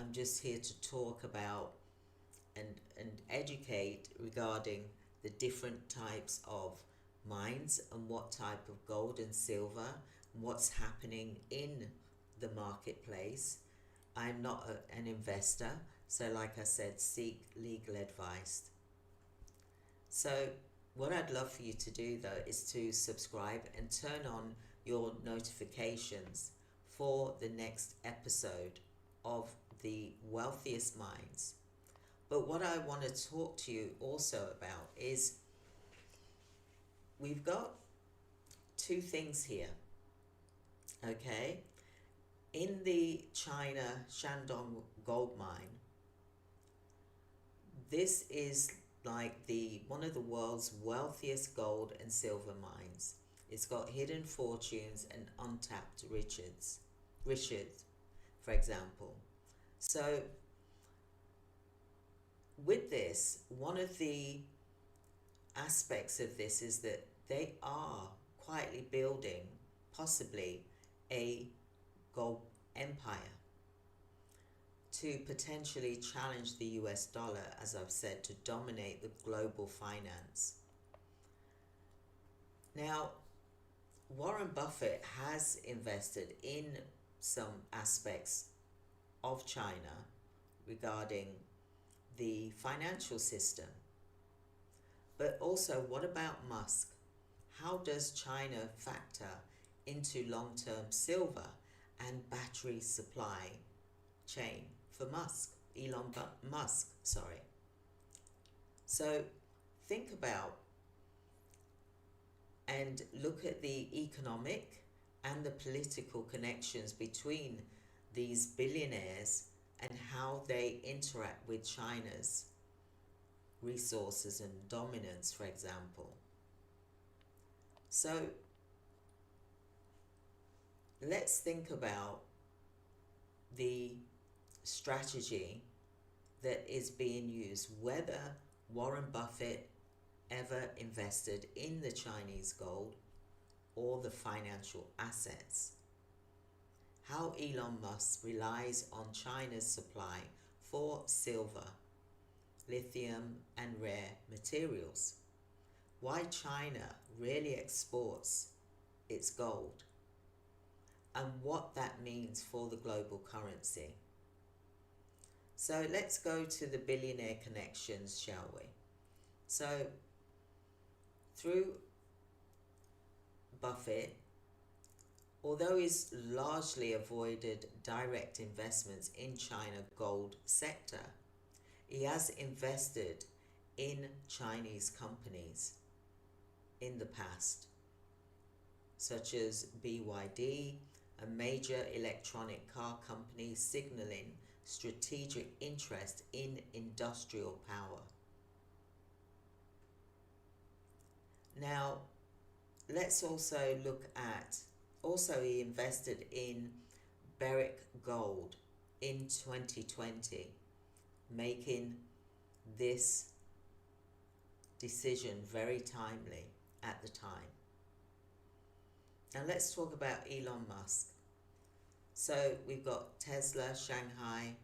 I'm just here to talk about and educate regarding the different types of mines and what type of gold and silver and what's happening in the marketplace. I'm not an investor, so like I said, seek legal advice. So what I'd love for you to do though is to subscribe and turn on your notifications for the next episode of the Wealthiest Minds. But what I want to talk to you also about is we've got two things here, okay? In the China Shandong Gold Mine, this is like one of the world's wealthiest gold and silver mines. It's got hidden fortunes and untapped riches, for example. So with this, one of the aspects of this is that they are quietly building possibly a gold empire to potentially challenge the US dollar, as I've said, to dominate the global finance. Now, Warren Buffett has invested in some aspects of China regarding the financial system. But also, what about Musk? How does China factor into long-term silver and battery supply chain for Elon Musk, sorry. So think about and look at the economic and the political connections between these billionaires and how they interact with China's resources and dominance, for example. So let's think about the strategy that is being used, whether Warren Buffett ever invested in the Chinese gold or the financial assets. How Elon Musk relies on China's supply for silver, lithium and rare materials. Why China really exports its gold and what that means for the global currency. So let's go to the billionaire connections, shall we? So through Buffett, although he's largely avoided direct investments in China gold sector, he has invested in Chinese companies in the past, such as BYD, a major electronic car company signaling strategic interest in industrial power. Now, let's also look at, he invested in Barrick Gold in 2020, making this decision very timely at the time. Now let's talk about Elon Musk. So we've got Tesla, Shanghai,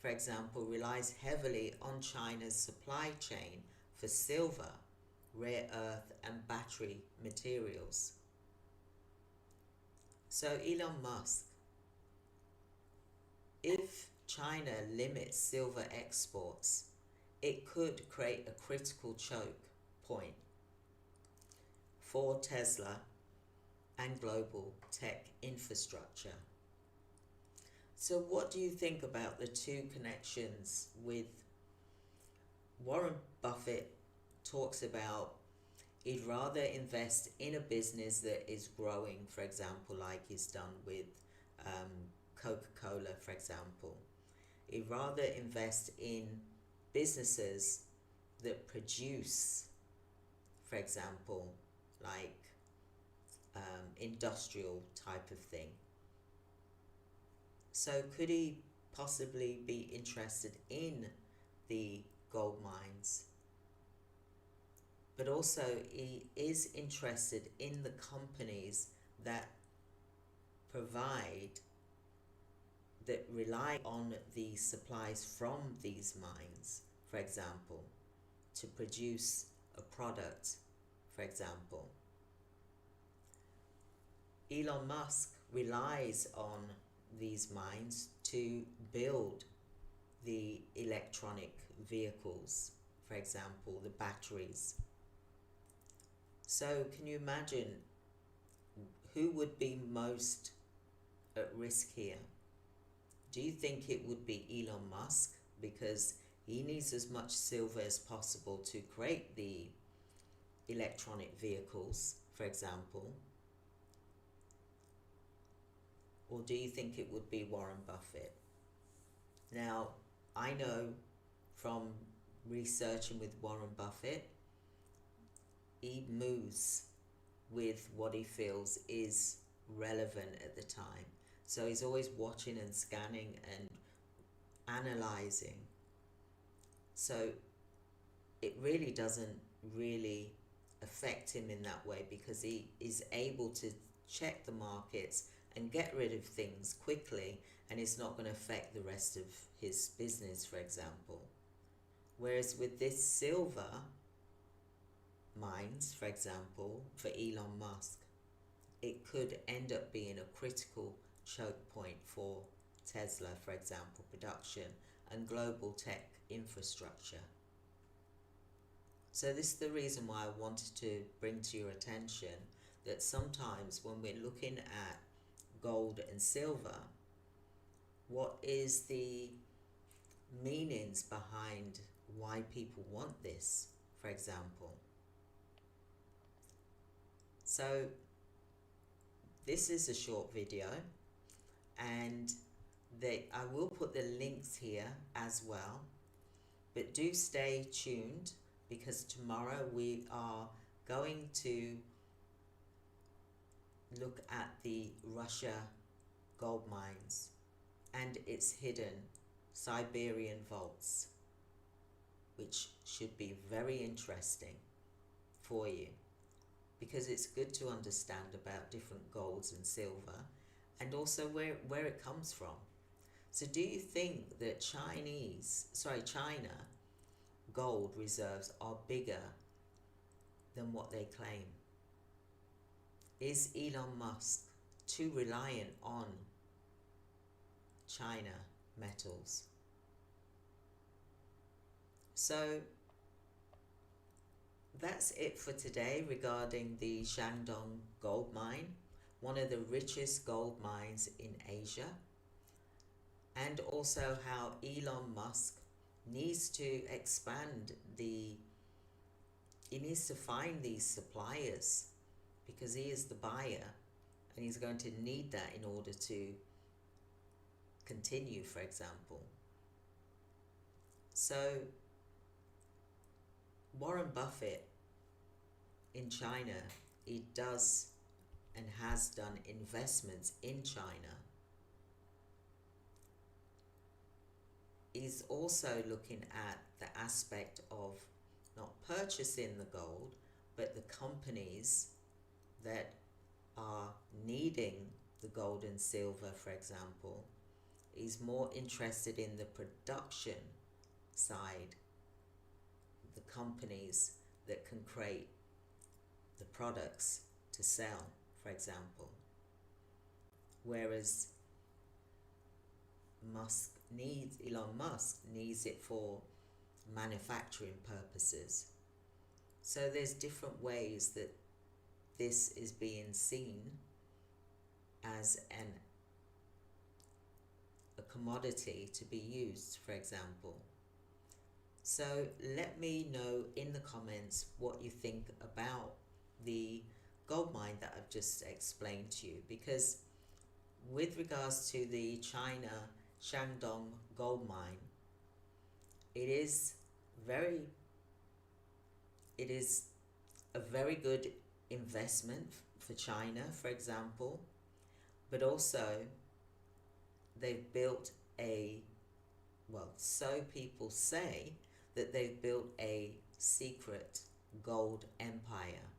for example, relies heavily on China's supply chain for silver, rare earth and battery materials. So Elon Musk, if China limits silver exports, it could create a critical choke point for Tesla and global tech infrastructure. So what do you think about the two connections with Warren Buffett talks about he'd rather invest in a business that is growing, for example, like he's done with Coca-Cola, for example. He'd rather invest in businesses that produce, for example, like industrial type of thing. So could he possibly be interested in the gold mines? But also he is interested in the companies that provide that rely on the supplies from these mines, for example, to produce a product, for example. Elon Musk relies on these mines to build the electronic vehicles, for example, the batteries. So can you imagine who would be most at risk here? Do you think it would be Elon Musk, because he needs as much silver as possible to create the electronic vehicles, for example? Or do you think it would be Warren Buffett? Now, I know from researching with Warren Buffett, he moves with what he feels is relevant at the time. So he's always watching and scanning and analyzing. So it really doesn't really affect him in that way, because he is able to check the markets and get rid of things quickly, and it's not going to affect the rest of his business, for example. Whereas with this silver mines, for example, for Elon Musk, it could end up being a critical choke point for Tesla, for example, production and global tech infrastructure. So this is the reason why I wanted to bring to your attention that sometimes when we're looking at gold and silver, what is the meanings behind why people want this, for example? So this is a short video, and I will put the links here as well, but do stay tuned, because tomorrow we are going to look at the Russia gold mines and its hidden Siberian vaults, which should be very interesting for you, because it's good to understand about different golds and silver, and also where it comes from. So do you think that China gold reserves are bigger than what they claim? Is Elon Musk too reliant on China metals? So that's it for today regarding the Shandong Gold Mine, one of the richest gold mines in Asia, and also how Elon Musk needs to expand he needs to find these suppliers, because he is the buyer and he's going to need that in order to continue, for example. So Warren Buffett in China, he does and has done investments in China. He's also looking at the aspect of not purchasing the gold, but the companies that are needing the gold and silver, for example. He's more interested in the production side, the companies that can create the products to sell, for example. Whereas Elon Musk needs it for manufacturing purposes. So there's different ways that this is being seen as a commodity to be used, for example. So let me know in the comments what you think about the gold mine that I've just explained to you, because with regards to the China Shandong Gold Mine, it is a very good investment for China, for example, but also they've built so people say that they've built a secret gold empire